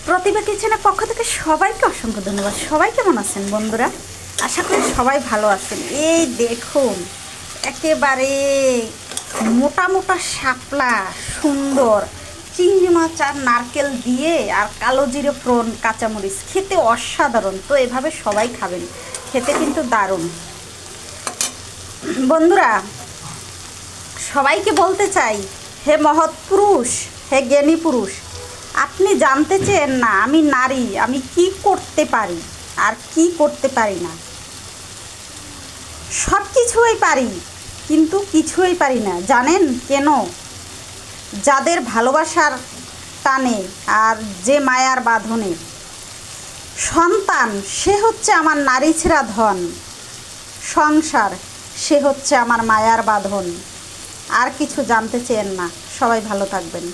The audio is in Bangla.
প্রতিভা কিচেনের পক্ষ থেকে সবাইকে অসংখ্য ধন্যবাদ। সবাই কেমন আছেন বন্ধুরা? আশা করি সবাই ভালো আছেন। এই দেখুন, একেবারে মোটা মোটা শাপলা সুন্দর চিংড়ি মাছ আর নারকেল দিয়ে আর কালো জিরে ফোড়ন কাঁচামরিচ, খেতে অসাধারণ। তো এভাবে সবাই খাবেন, খেতে কিন্তু দারুণ। বন্ধুরা, সবাইকে বলতে চাই, হে মহৎ পুরুষ, হে জ্ঞানী পুরুষ, আপনি জানতে চেন না আমি নারী, আমি কি করতে পারি আর কি করতে পারি না। সব কিছুই পারি, কিন্তু কিছুই পারি না। জানেন কেন? যাদের ভালোবাসার টানে আর যে মায়ার বাঁধনে সন্তান, সে হচ্ছে আমার নারী ছেঁড়া ধন। সংসার, সে হচ্ছে আমার মায়ার বাঁধন। আর কিছু জানতে চেন না। সবাই ভালো থাকবেন।